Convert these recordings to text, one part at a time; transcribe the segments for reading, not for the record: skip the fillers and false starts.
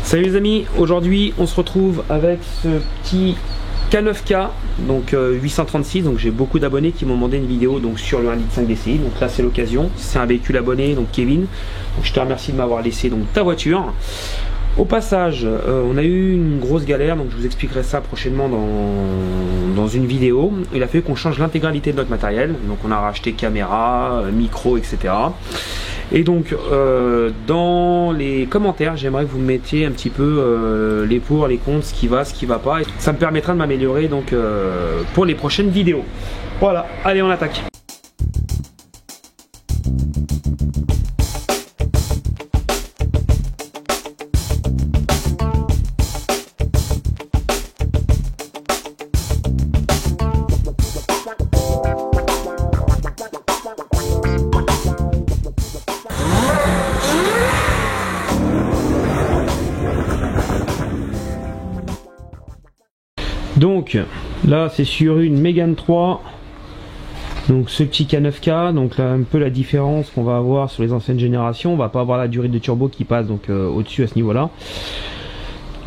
Salut les amis, aujourd'hui on se retrouve avec ce petit K9K, donc 836, donc j'ai beaucoup d'abonnés qui m'ont demandé une vidéo donc sur le 1,5 litre DCI, donc là c'est l'occasion, c'est un véhicule abonné, donc Kevin, donc je te remercie de m'avoir laissé donc ta voiture. Au passage, on a eu une grosse galère, donc je vous expliquerai ça prochainement dans une vidéo. Il a fallu qu'on change l'intégralité de notre matériel, donc on a racheté caméra, micro, etc. Et donc dans les commentaires, j'aimerais que vous me mettiez un petit peu les pour, les contre, ce qui va pas. Et ça me permettra de m'améliorer donc pour les prochaines vidéos. Voilà, allez on attaque. Donc là c'est sur une Mégane 3, donc ce petit K9K, donc là un peu la différence qu'on va avoir sur les anciennes générations, on va pas avoir la durée de turbo qui passe donc au-dessus à ce niveau là,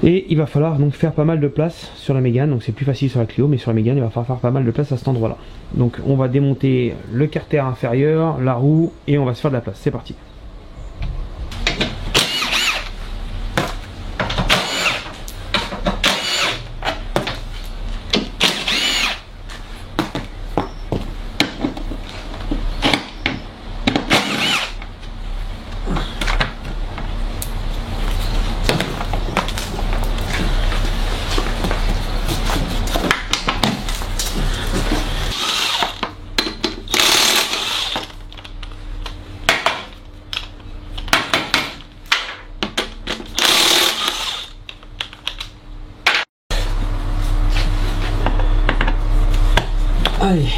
et il va falloir donc faire pas mal de place sur la Mégane, donc c'est plus facile sur la Clio, mais sur la Mégane il va falloir faire pas mal de place à cet endroit là. Donc on va démonter le carter inférieur, la roue, et on va se faire de la place, c'est parti. Allez.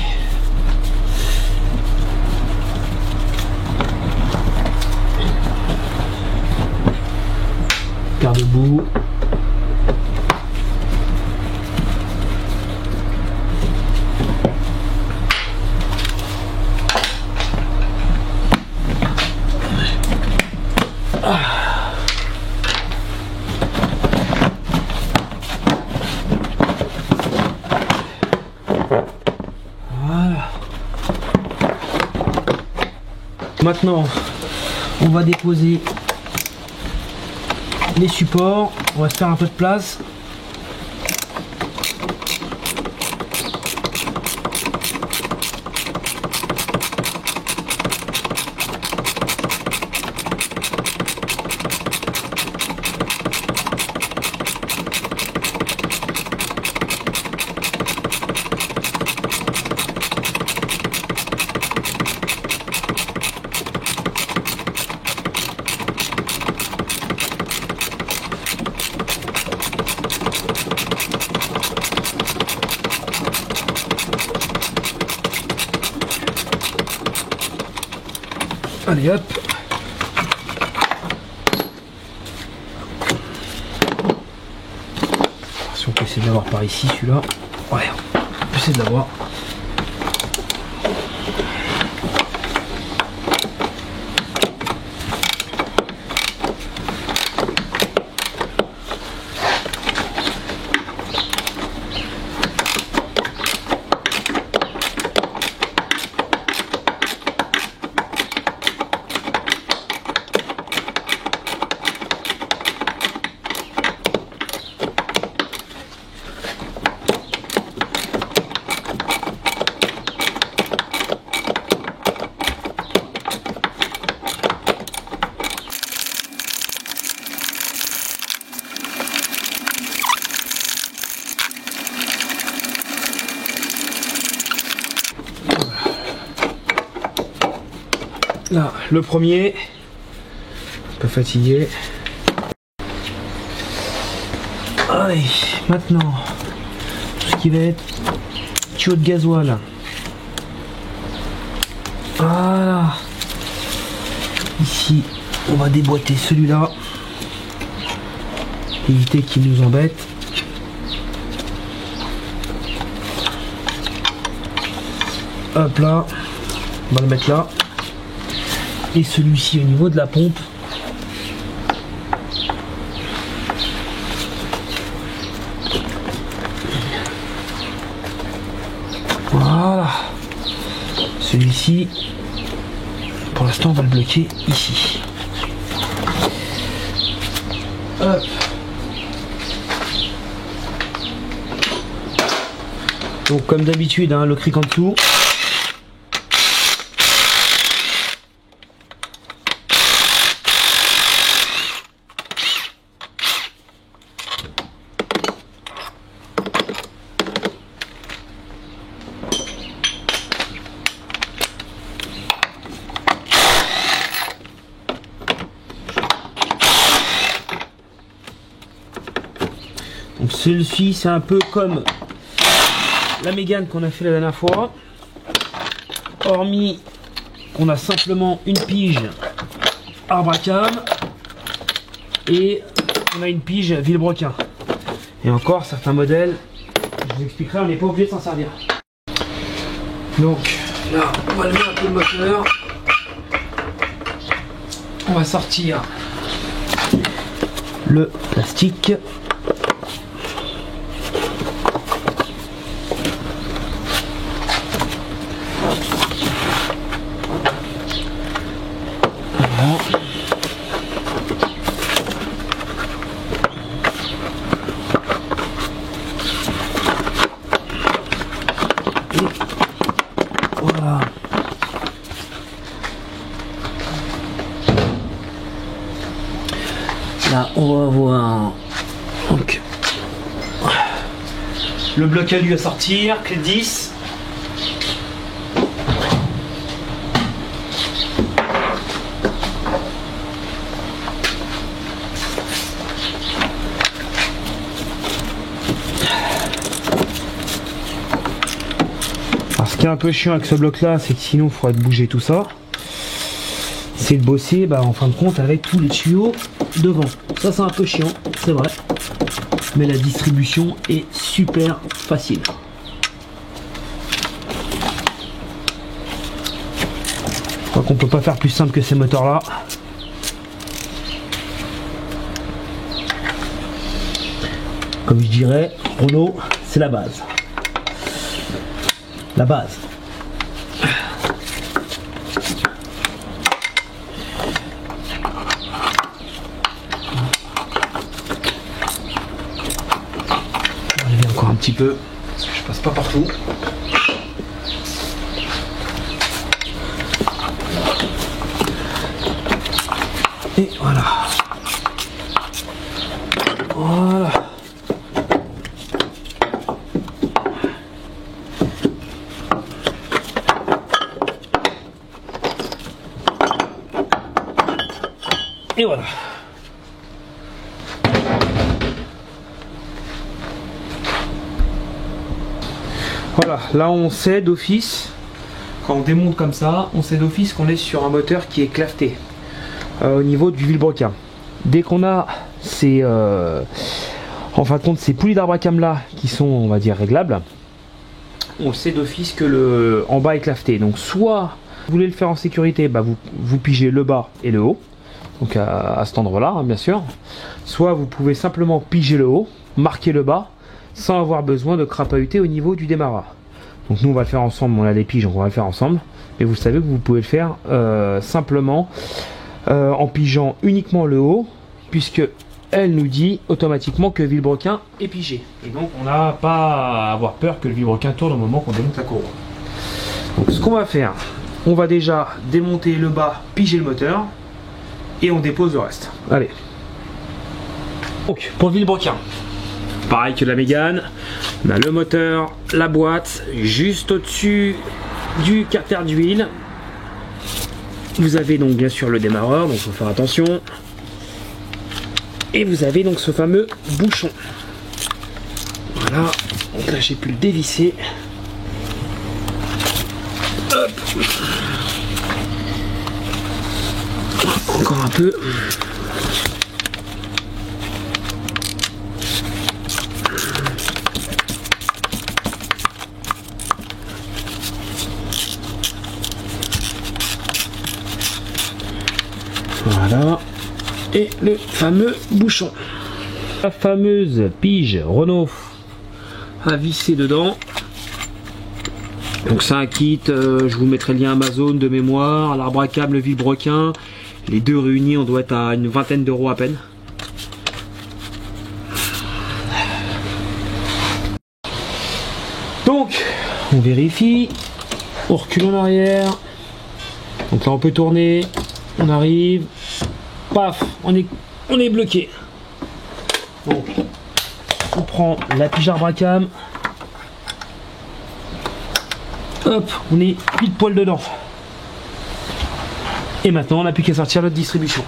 Garde-boue. Maintenant, on va déposer les supports, on va se faire un peu de place. Allez hop. Si on peut essayer de l'avoir par ici celui-là. Ouais, on peut essayer de l'avoir. Là, le premier, un peu fatigué. Allez, maintenant, tout ce qui va être tuyau de gasoil. Voilà. Ici, on va déboîter celui-là. Éviter qu'il nous embête. Hop là, on va le mettre là. Et celui-ci au niveau de la pompe. ici. Pour l'instant, on va le bloquer ici. Hop. Donc comme d'habitude, hein, le cric en dessous. Donc celui-ci c'est un peu comme la Mégane qu'on a fait la dernière fois, hormis qu'on a simplement une pige Arbracam et on a une pige Villebrequin. Et encore certains modèles, je vous expliquerai, on n'est pas obligé de s'en servir. Donc là on va lever un peu le moteur, on va sortir le plastique. Voilà. Là, on va voir donc le bloc à lui à sortir, clé 10. Ce qui est un peu chiant avec ce bloc là, c'est que sinon il faudrait bouger tout ça, c'est de bosser en fin de compte avec tous les tuyaux devant. Ça c'est un peu chiant, c'est vrai, mais la distribution est super facile. Je crois qu'on peut pas faire plus simple que ces moteurs là. Comme je dirais, Renault, c'est la base. La base. On va lever encore un petit peu parce que je passe pas partout. Et voilà. Voilà. Et voilà. Voilà, là on sait d'office, quand on démonte comme ça, on sait d'office qu'on est sur un moteur qui est claveté au niveau du Villebrequin. Dès qu'on a ces, en fin de compte, ces poulies d'Arbracam là qui sont, on va dire, réglables, on sait d'office que le en bas est claveté. Donc soit vous voulez le faire en sécurité, vous pigez le bas et le haut. Donc à cet endroit là, hein, bien sûr. Soit vous pouvez simplement piger le haut, marquer le bas, sans avoir besoin de crapahuter au niveau du démarrage. Donc nous on va le faire ensemble, on a les piges, donc on va le faire ensemble. Mais vous savez que vous pouvez le faire simplement en pigeant uniquement le haut, puisque elle nous dit automatiquement que Villebrequin est pigé. Et donc on n'a pas à avoir peur que le Villebrequin tourne au moment qu'on démonte la courroie. Donc ce qu'on va faire, on va déjà démonter le bas, piger le moteur, et on dépose le reste. Allez. Donc pour le Villebrequin, pareil que la Mégane, on a le moteur, la boîte, juste au-dessus du carter d'huile. Vous avez donc bien sûr le démarreur, donc il faut faire attention. Et vous avez donc ce fameux bouchon. Voilà, donc là j'ai pu le dévisser. Hop. Encore un peu. Voilà. Et le fameux bouchon. La fameuse pige Renault à visser dedans. Donc c'est un kit, je vous mettrai le lien Amazon de mémoire, l'arbre à câble, le vilebrequin. Les deux réunis, on doit être à une vingtaine d'euros à peine. Donc, on vérifie, on recule en arrière. Donc là, on peut tourner, on arrive, paf, on est bloqué. Donc, on prend la pige arbre à câble. Hop, on est pile poil dedans. Et maintenant, on n'a plus qu'à sortir notre distribution.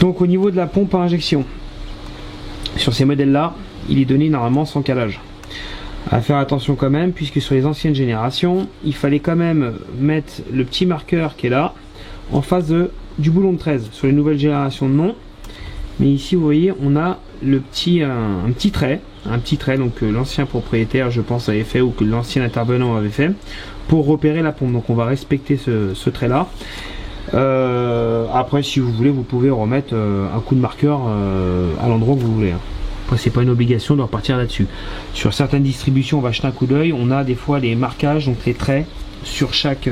Donc, au niveau de la pompe à injection, sur ces modèles-là, il est donné normalement sans calage. À faire attention quand même, puisque sur les anciennes générations, il fallait quand même mettre le petit marqueur qui est là, en face du boulon de 13. Sur les nouvelles générations, non. Mais ici, vous voyez, on a le petit, un petit trait, donc l'ancien propriétaire, je pense, avait fait, ou que l'ancien intervenant avait fait, pour repérer la pompe. Donc on va respecter ce trait là. Après, si vous voulez, vous pouvez remettre un coup de marqueur à l'endroit que vous voulez. Après, c'est pas une obligation de repartir là-dessus. Sur certaines distributions, on va jeter un coup d'œil. On a des fois les marquages, donc les traits sur chaque,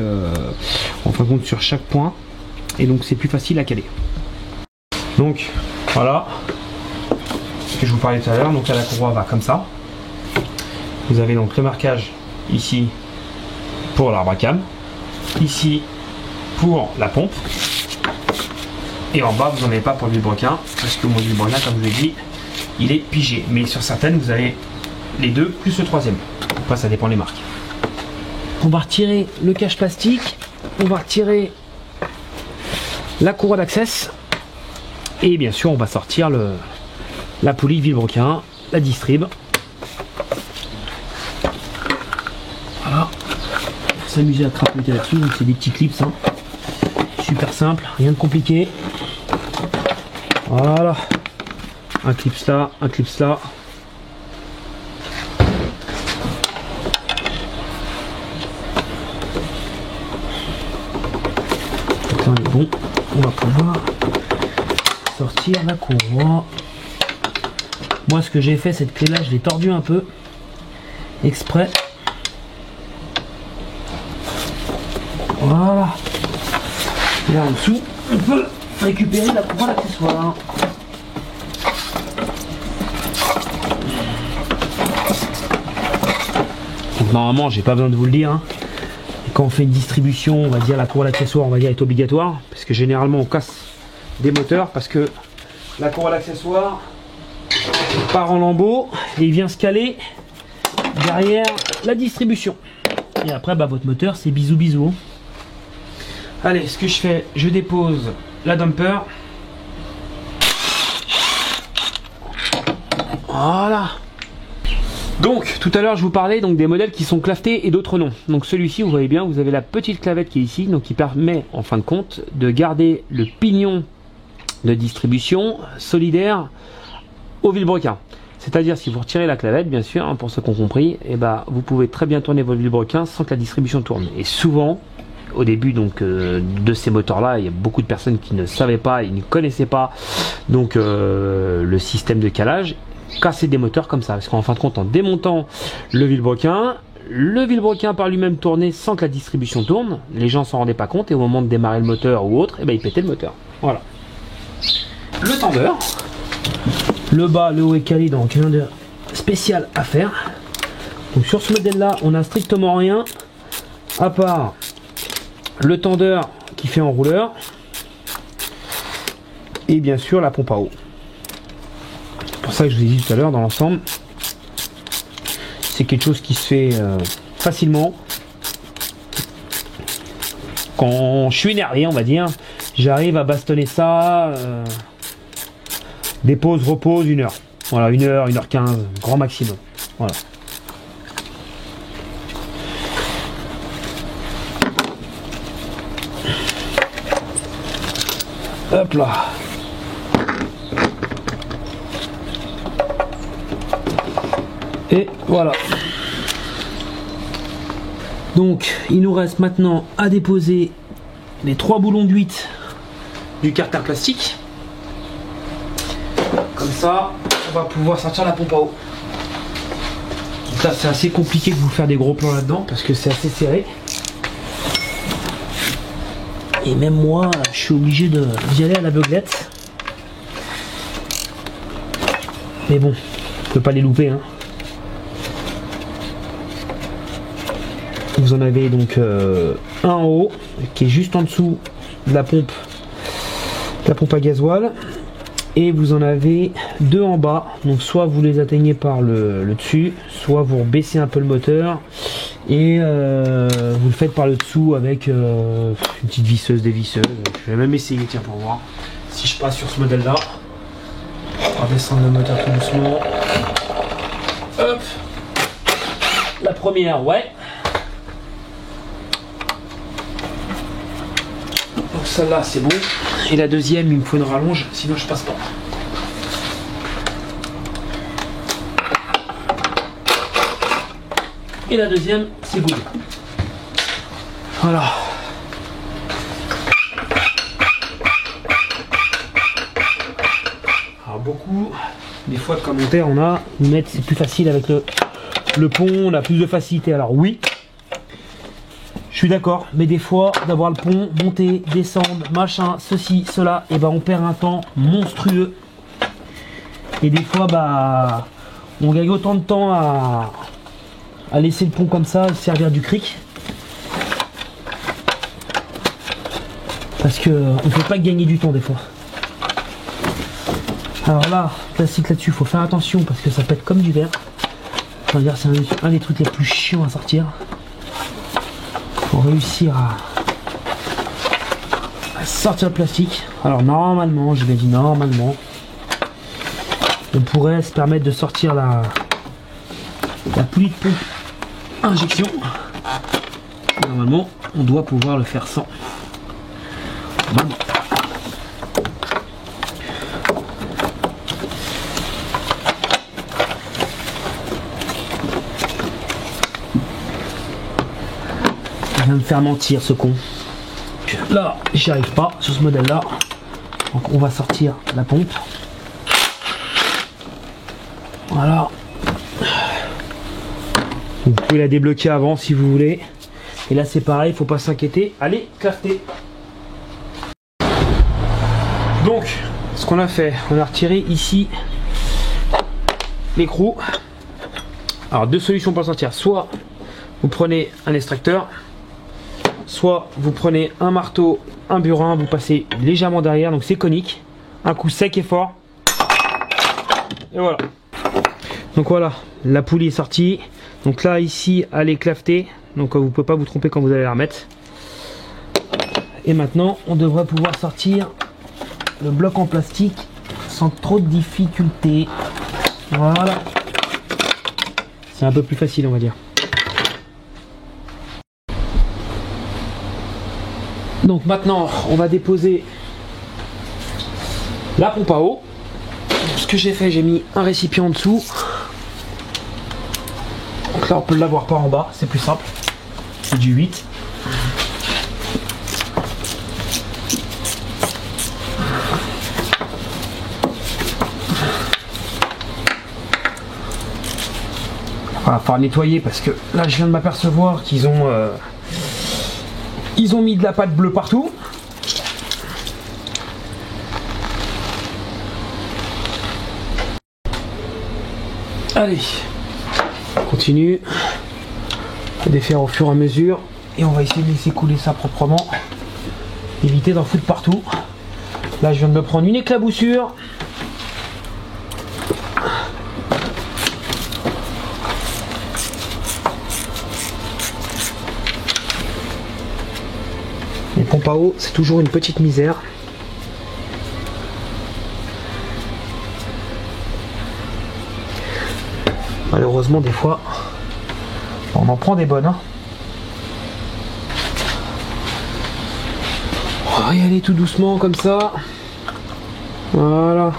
en fin de compte, sur chaque point, et donc c'est plus facile à caler. Donc voilà ce que je vous parlais tout à l'heure. Donc là, la courroie va comme ça. Vous avez donc le marquage ici pour l'arbre à câble, ici pour la pompe, et en bas vous n'en avez pas pour le vilebrequin, parce que mon vilebrequin, comme je vous l'ai dit, il est pigé. Mais sur certaines, vous avez les deux plus le troisième. Après, ça dépend des marques. On va retirer le cache plastique, on va retirer la courroie d'accès, et bien sûr, on va sortir la poulie vilebrequin, la distrib. Voilà. Pour s'amuser à crapoter là-dessus, donc c'est des petits clips, hein. Super simple, rien de compliqué. Voilà. Un clip là, un clip là. Donc là on est bon, on va pouvoir sortir la courroie. Moi ce que j'ai fait, cette clé là, je l'ai tordue un peu, exprès. Voilà. Et là en dessous, on peut récupérer la courroie d'accessoire. Normalement, j'ai pas besoin de vous le dire, hein. Quand on fait une distribution, on va dire la courroie d'accessoire, on va dire est obligatoire, parce que généralement on casse des moteurs, parce que la courroie d'accessoire part en lambeaux et il vient se caler derrière la distribution. Et après, bah, votre moteur, c'est bisous bisous. Allez, ce que je fais, je dépose la dumper. Voilà. Donc tout à l'heure je vous parlais donc des modèles qui sont clavetés et d'autres non. Donc celui-ci, vous voyez bien, vous avez la petite clavette qui est ici, donc qui permet en fin de compte de garder le pignon de distribution solidaire au vilebrequin. C'est-à-dire si vous retirez la clavette, bien sûr, hein, pour ceux qui ont compris, et bah, vous pouvez très bien tourner votre vilebrequin sans que la distribution tourne. Et souvent, au début donc de ces moteurs-là, il y a beaucoup de personnes qui ne savaient pas, ils ne connaissaient pas donc le système de calage. Casser des moteurs comme ça, parce qu'en fin de compte, en démontant le vilebrequin par lui-même tournait sans que la distribution tourne, les gens s'en rendaient pas compte, et au moment de démarrer le moteur ou autre, et ben il pétait le moteur. Voilà. Le tendeur, le bas, le haut est calé, donc rien de spécial à faire. Donc sur ce modèle là, on a strictement rien à part le tendeur qui fait enrouleur et bien sûr la pompe à eau. Pour ça que je vous ai dit tout à l'heure, dans l'ensemble, c'est quelque chose qui se fait facilement. Quand je suis énervé, on va dire, j'arrive à bastonner ça, dépose, repose, 1 heure. Voilà, 1 heure, 1h15, grand maximum. Voilà. Hop là. Et voilà. Donc il nous reste maintenant à déposer les 3 boulons de 8 du carter plastique. Comme ça, on va pouvoir sortir la pompe à eau. Donc Donc là c'est assez compliqué de vous faire des gros plans là-dedans parce que c'est assez serré. Et même moi je suis obligé d'y aller à l'aveuglette. Mais bon, je peux pas les louper hein. Vous en avez donc un en haut qui est juste en dessous de la pompe à gasoil. Et vous en avez deux en bas, donc soit vous les atteignez par le dessus, soit vous baissez un peu le moteur et vous le faites par le dessous avec une petite visseuse, dévisseuse. Je vais même essayer, tiens, pour voir si je passe sur ce modèle là. On va descendre le moteur tout doucement. Hop, la première, ouais. Donc celle-là c'est bon. Et la deuxième, il me faut une rallonge, sinon je passe pas. Et la deuxième, c'est good. Voilà. Alors beaucoup, des fois de commentaires, on a, ils mettent c'est plus facile avec le pont, on a plus de facilité. Alors oui. Je suis d'accord, mais des fois, d'avoir le pont, monter, descendre, machin, ceci, cela, et ben on perd un temps monstrueux. Et des fois, bah, on gagne autant de temps à laisser le pont comme ça, servir du cric. Parce que on peut pas gagner du temps des fois. Alors là, plastique là-dessus, il faut faire attention parce que ça pète comme du verre. On va dire c'est un des trucs les plus chiants à sortir. Pour réussir à sortir le plastique. Alors normalement, je l'ai dit normalement, on pourrait se permettre de sortir la poulie de pompe injection. Normalement, on doit pouvoir le faire sans. Normalement. Il vient me faire mentir ce con. Là, j'y arrive pas sur ce modèle là. Donc on va sortir la pompe. Voilà. Vous pouvez la débloquer avant si vous voulez. Et là c'est pareil, il faut pas s'inquiéter. Allez, clarté. Donc, ce qu'on a fait, on a retiré ici l'écrou. Alors deux solutions pour le sortir. Soit vous prenez un extracteur, soit vous prenez un marteau, un burin, vous passez légèrement derrière, donc c'est conique, un coup sec et fort, et voilà. Donc voilà, la poulie est sortie. Donc là ici elle est clavetée, donc vous ne pouvez pas vous tromper quand vous allez la remettre. Et maintenant on devrait pouvoir sortir le bloc en plastique sans trop de difficulté. Voilà, c'est un peu plus facile on va dire. Donc maintenant on va déposer la pompe à eau. Ce que j'ai fait, j'ai mis un récipient en dessous. Donc là on peut l'avoir par en bas, c'est plus simple. C'est du 8. Il va falloir nettoyer parce que là je viens de m'apercevoir qu'ils ont mis de la pâte bleue partout. Allez, on continue. On va défaire au fur et à mesure et on va essayer de laisser couler ça proprement. Éviter d'en foutre partout. Là je viens de me prendre une éclaboussure. Les pompes à eau, c'est toujours une petite misère. Malheureusement, des fois, on en prend des bonnes. Hein. On va y aller tout doucement comme ça. Voilà.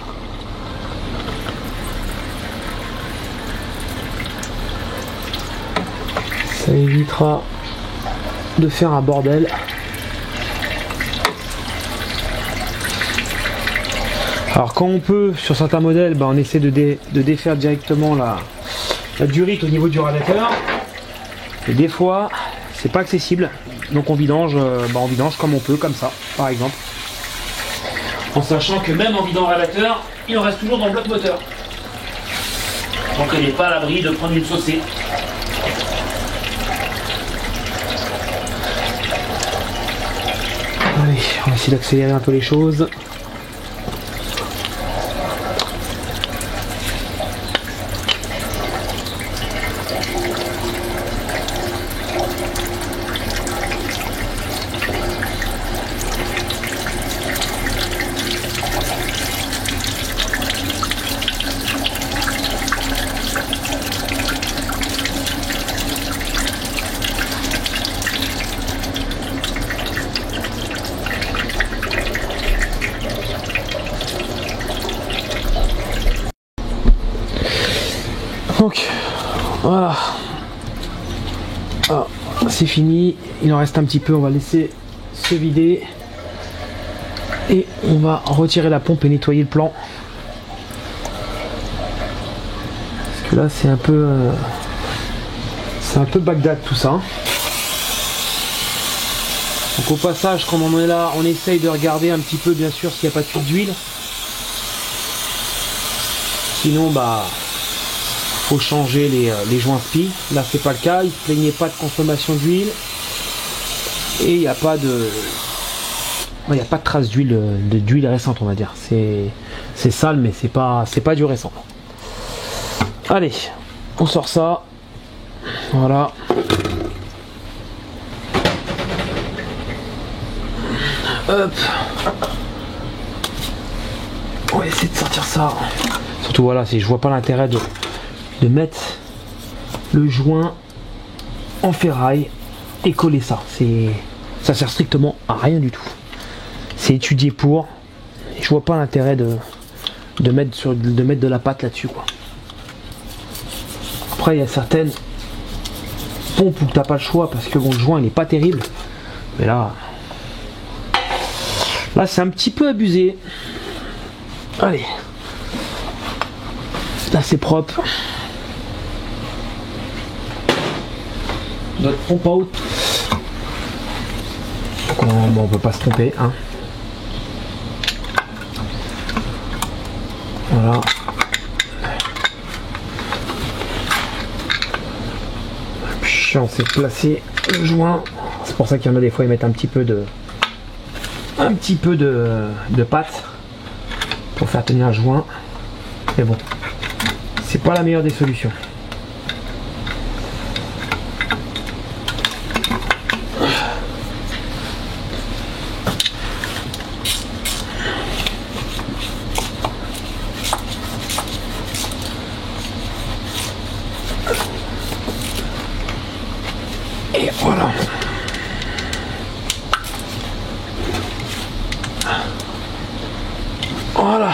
Ça évitera de faire un bordel. Alors quand on peut, sur certains modèles, on essaie de défaire directement la durite au niveau du radiateur. Et des fois, c'est pas accessible. Donc on vidange, on vidange comme on peut, comme ça, par exemple. En sachant que même en vidant le radiateur, il en reste toujours dans le bloc moteur. Donc il n'est pas à l'abri de prendre une saucée. Allez, on va essayer d'accélérer un peu les choses. Donc voilà, c'est fini, il en reste un petit peu, on va laisser se vider et on va retirer la pompe et nettoyer le plan parce que là c'est un peu Bagdad tout ça. Donc au passage, quand on est là, on essaye de regarder un petit peu bien sûr s'il n'y a pas de fuite d'huile, sinon faut changer les joints spi. Là c'est pas le cas, il se plaignait pas de consommation d'huile et il n'y a pas de trace d'huile récente, on va dire. C'est sale mais c'est pas du récent. Allez, on sort ça, voilà. Hop, on va essayer de sortir ça. Surtout voilà, si je vois pas l'intérêt de mettre le joint en ferraille et coller ça. Ça sert strictement à rien du tout. C'est étudié pour. Je vois pas l'intérêt de mettre de la pâte là-dessus, quoi. Après il y a certaines pompes où t'as pas le choix parce que bon, le joint il est pas terrible. Mais là c'est un petit peu abusé. Allez. Là c'est propre. Notre pompe à eau. On peut pas se tromper, hein. Voilà. Puis on s'est placé le joint. C'est pour ça qu'il y en a des fois ils mettent un petit peu de pâte pour faire tenir le joint. Mais bon, c'est pas la meilleure des solutions. Et voilà. Voilà.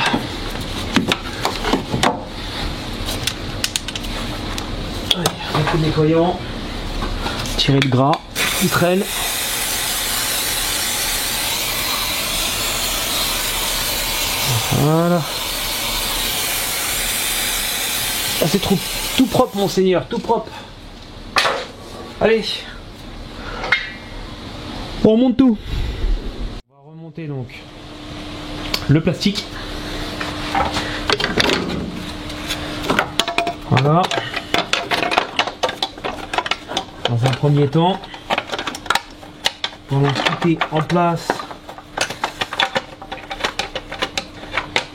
Allez, un coup de nettoyant. Tirer le gras qui traîne. Voilà. Ah, c'est tout propre, monseigneur, tout propre. Allez. On remonte tout. On va remonter donc le plastique. Voilà. Dans un premier temps, pendant que tout est en place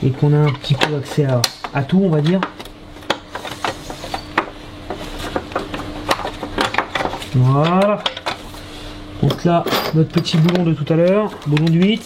et qu'on a un petit peu accès à tout, on va dire. Voilà. Donc là, notre petit boulon de tout à l'heure, boulon d'huile.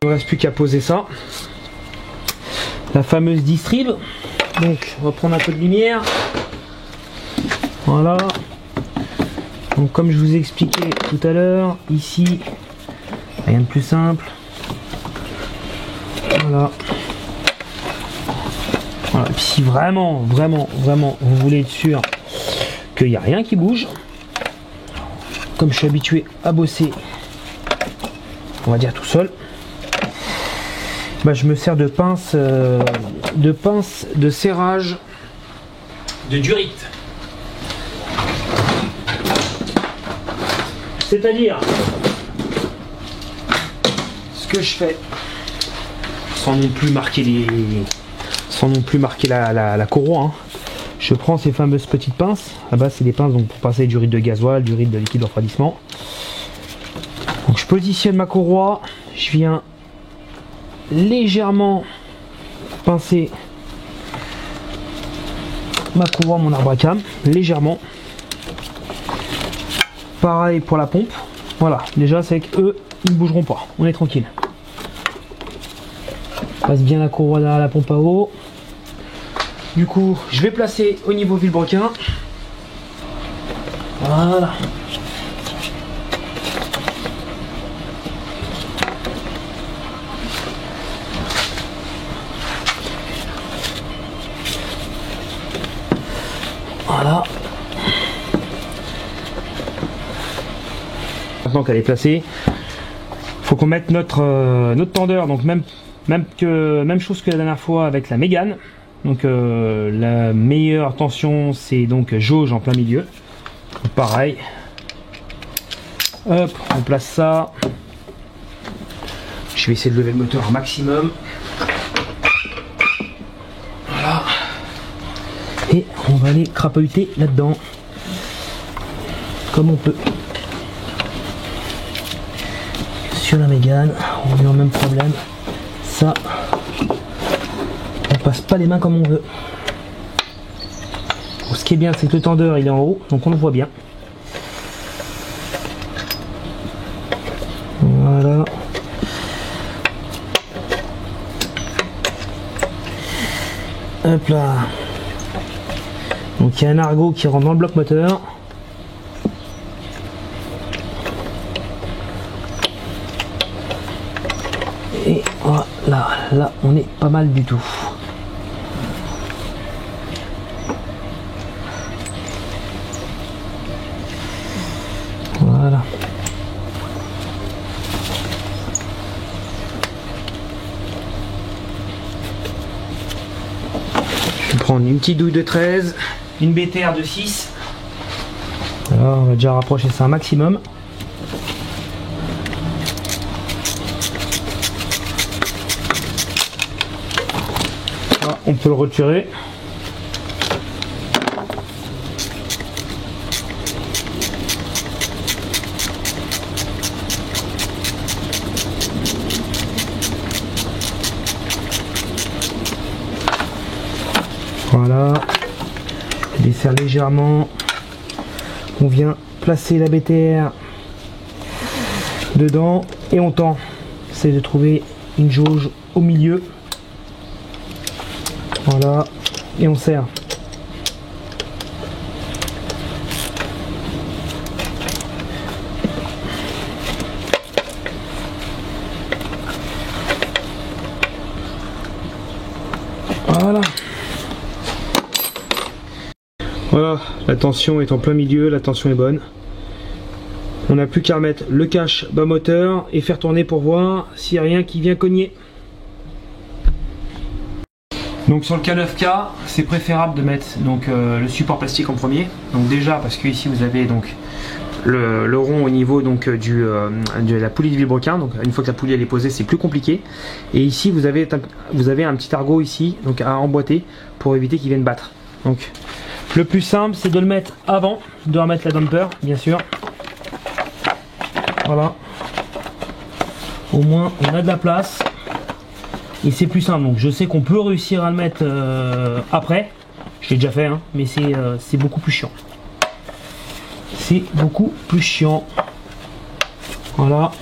Il ne reste plus qu'à poser ça. La fameuse distrib. Donc on va prendre un peu de lumière. Voilà. Donc comme je vous ai expliqué tout à l'heure, ici, rien de plus simple. Voilà. Voilà. Et puis si vraiment vous voulez être sûr qu'il n'y a rien qui bouge, comme je suis habitué à bosser, on va dire tout seul, bah, je me sers de pince de serrage de durite. C'est-à-dire, ce que je fais, sans non plus marquer la courroie, hein, je prends ces fameuses petites pinces. À base, c'est des pinces donc pour passer du riz de gasoil, du riz de liquide de refroidissement. Donc je positionne ma courroie, je viens légèrement pincer ma courroie, mon arbre à cam, légèrement. Pareil pour la pompe. Voilà, déjà c'est que eux, ils ne bougeront pas. On est tranquille. Passe bien la courroie derrière la pompe à eau. Du coup, je vais placer au niveau vilebrequin. Voilà. Voilà. Maintenant qu'elle est placée, faut qu'on mette notre tendeur. Donc même chose que la dernière fois avec la Mégane. Donc la meilleure tension, c'est donc jauge en plein milieu. Donc, pareil. Hop, on place ça. Je vais essayer de lever le moteur un maximum. Voilà. Et on va aller crapahuter là-dedans. Comme on peut. Sur la Mégane, on a eu le même problème. Ça, on passe pas les mains comme on veut. Bon, ce qui est bien, c'est que le tendeur il est en haut, donc on le voit bien. Voilà. Hop là. Donc il y a un argot qui rentre dans le bloc moteur. Et voilà, là on est pas mal du tout. Voilà. Je vais prendre une petite douille de 13, une BTR de 6. Alors on va déjà rapprocher ça un maximum. On peut le retirer. Voilà. Je desserre légèrement. On vient placer la BTR dedans et on tend. C'est de trouver une jauge au milieu. Voilà, et on serre. Voilà. Voilà, la tension est en plein milieu, la tension est bonne. On n'a plus qu'à remettre le cache bas moteur et faire tourner pour voir s'il n'y a rien qui vient cogner. Donc sur le K9K, c'est préférable de mettre donc, le support plastique en premier. Donc déjà parce que ici vous avez donc le rond au niveau donc de la poulie de vilebrequin. Donc une fois que la poulie elle est posée, c'est plus compliqué. Et ici vous avez un petit argot ici donc à emboîter pour éviter qu'il vienne battre. Donc le plus simple c'est de le mettre avant, de remettre la dumper bien sûr. Voilà. Au moins on a de la place. Et c'est plus simple, donc je sais qu'on peut réussir à le mettre après. Je l'ai déjà fait, hein, mais c'est beaucoup plus chiant. C'est beaucoup plus chiant. Voilà.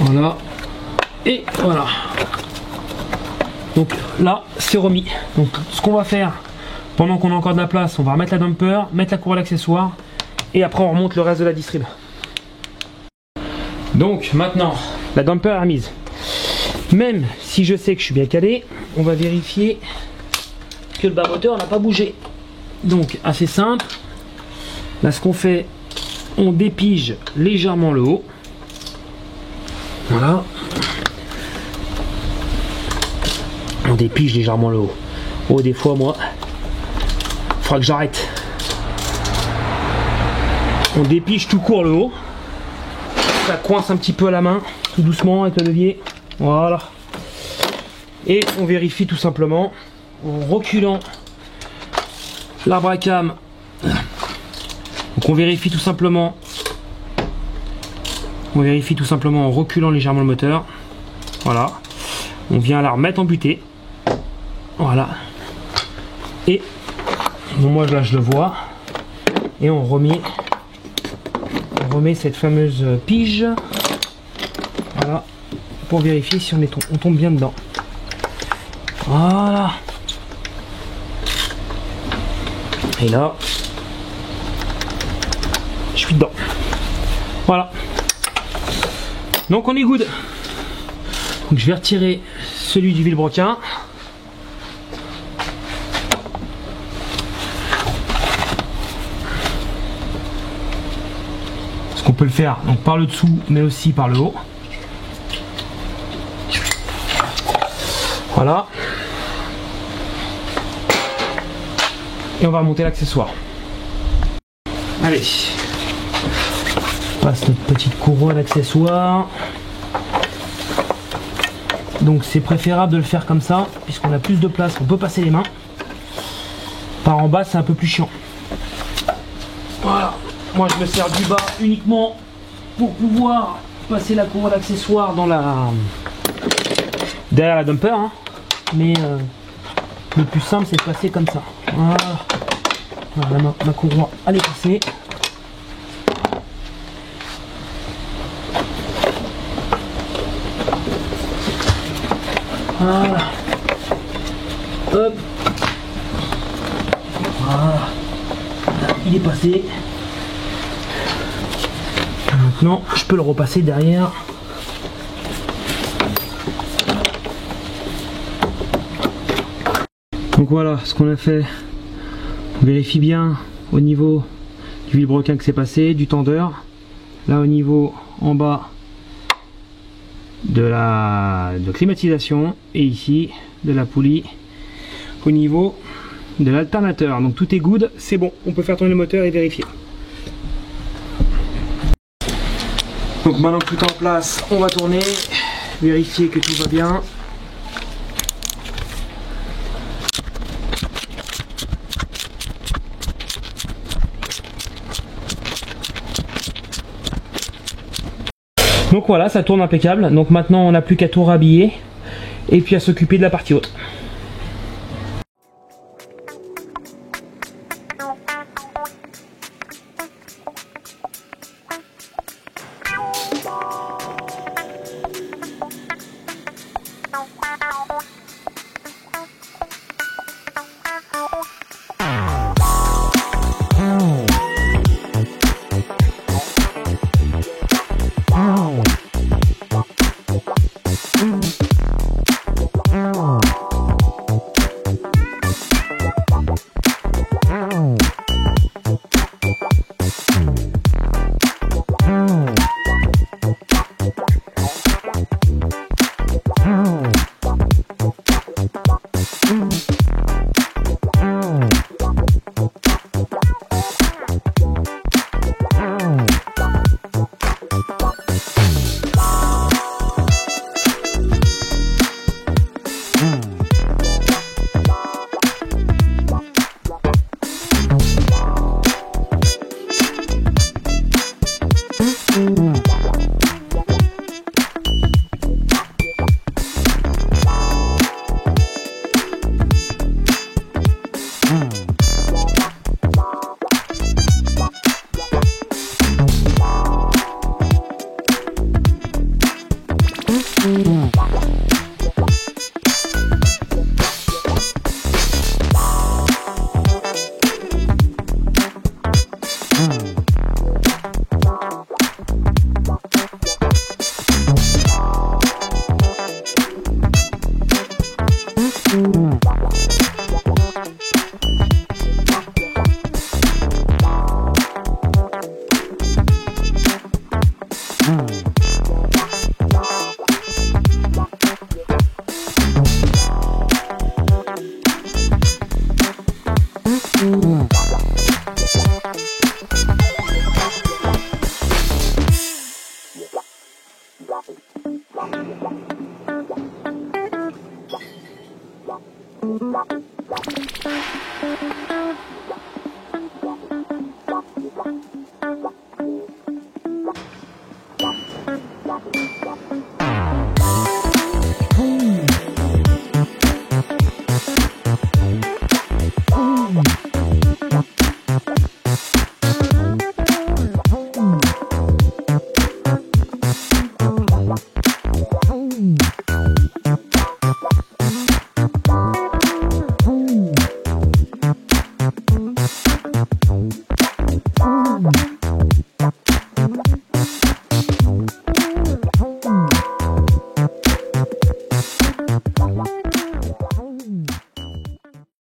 Voilà. Et voilà. Donc là, c'est remis. Donc ce qu'on va faire, pendant qu'on a encore de la place, on va remettre la dumper, mettre la courroie d'accessoires, et après on remonte le reste de la distrib. Donc maintenant, la dumper est remise. Même si je sais que je suis bien calé, on va vérifier que le bas moteur n'a pas bougé. Donc assez simple. Là, ce qu'on fait, on dépige légèrement le haut. Voilà. On dépige légèrement le haut. Oh, des fois, moi, il faudra que j'arrête. On dépige tout court le haut. Ça coince un petit peu à la main, tout doucement avec le levier. Voilà. Et on vérifie tout simplement en reculant l'arbre à cam. Donc on vérifie tout simplement. On vérifie tout simplement en reculant légèrement le moteur. Voilà. On vient la remettre en butée. Voilà. Et bon, moi là je le vois. Et on remet cette fameuse pige. Voilà. Pour vérifier si on tombe bien dedans. Voilà. Et là, je suis dedans. Voilà. Donc on est good. Donc je vais retirer celui du vilebrequin. Parce qu'on peut le faire donc par le dessous, mais aussi par le haut. Voilà. Et on va remonter l'accessoire. Allez. On passe notre petite courroie d'accessoires. Donc c'est préférable de le faire comme ça, puisqu'on a plus de place, on peut passer les mains. Par en bas, c'est un peu plus chiant. Voilà. Moi je me sers du bas uniquement pour pouvoir passer la courroie d'accessoires dans la... derrière la dumper, hein. Mais le plus simple c'est de passer comme ça. Voilà. Voilà, ma courroie elle est passée. Voilà. Hop. Voilà. Il est passé. Maintenant je peux le repasser derrière. Donc voilà ce qu'on a fait. On vérifie bien au niveau du vilebrequin que c'est passé, du tendeur. Là au niveau en bas de la climatisation et ici de la poulie au niveau de l'alternateur. Donc tout est good, c'est bon. On peut faire tourner le moteur et vérifier. Donc maintenant que tout est en place, on va tourner, vérifier que tout va bien. Donc voilà, ça tourne impeccable. Donc maintenant on n'a plus qu'à tout rhabiller et puis à s'occuper de la partie haute.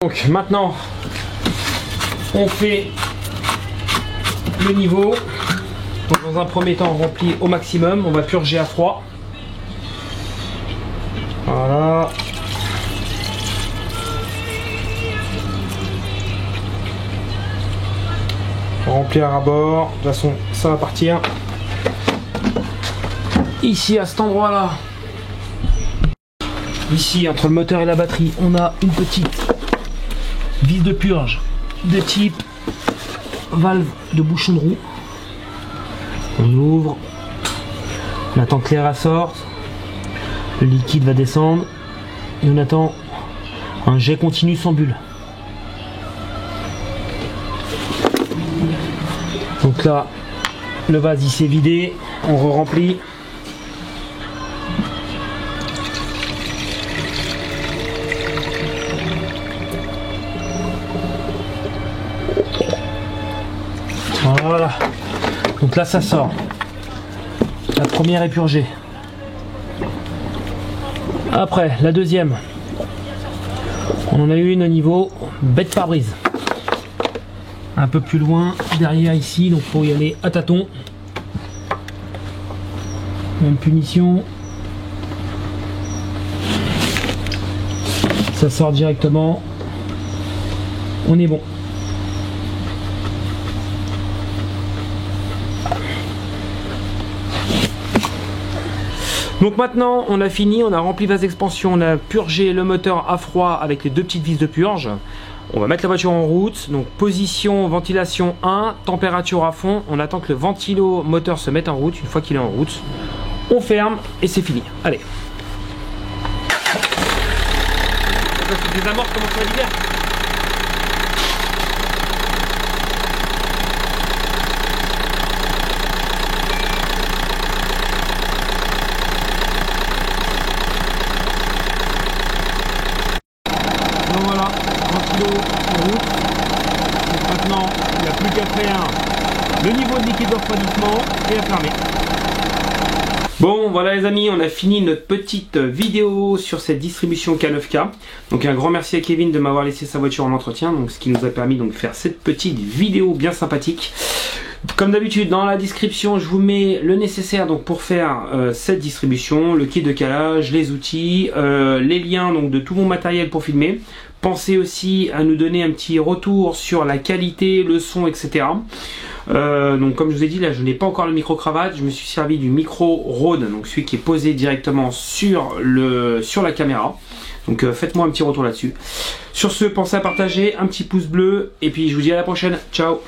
Donc maintenant on fait le niveau. Donc, dans un premier temps on remplit au maximum, on va purger à froid. Voilà. Remplir à bord, de toute façon ça va partir. Ici à cet endroit là, ici entre le moteur et la batterie, on a une petite vis de purge de type valve de bouchon de roue. On ouvre, on attend que l'air sorte, le liquide va descendre et on attend un jet continu sans bulle. Donc là, le vase il s'est vidé, on re-remplit. Voilà, donc là ça sort. La première est purgée. Après, la deuxième, on en a eu une au niveau bête pare-brise. Un peu plus loin, derrière ici, donc faut y aller à tâtons. Même punition. Ça sort directement. On est bon. Donc maintenant on a fini, on a rempli vase d'expansion, on a purgé le moteur à froid avec les deux petites vis de purge. On va mettre la voiture en route, donc position, ventilation 1, température à fond, on attend que le ventilo moteur se mette en route. Une fois qu'il est en route, on ferme et c'est fini. Allez. Des amorces, comment ça libère ? Voilà, ventilo en route. Donc maintenant, il n'y a plus qu'à faire le niveau de liquide de refroidissement et à fermer. Bon, voilà les amis, on a fini notre petite vidéo sur cette distribution K9K. Donc un grand merci à Kevin de m'avoir laissé sa voiture en entretien, donc ce qui nous a permis donc de faire cette petite vidéo bien sympathique. Comme d'habitude, dans la description, je vous mets le nécessaire donc pour faire cette distribution, le kit de calage, les outils, les liens donc de tout mon matériel pour filmer. Pensez aussi à nous donner un petit retour sur la qualité, le son, etc. Donc comme je vous ai dit, là je n'ai pas encore le micro cravate, je me suis servi du micro Rode, donc celui qui est posé directement sur la caméra. Donc faites-moi un petit retour là-dessus. Sur ce, pensez à partager, un petit pouce bleu, et puis je vous dis à la prochaine. Ciao.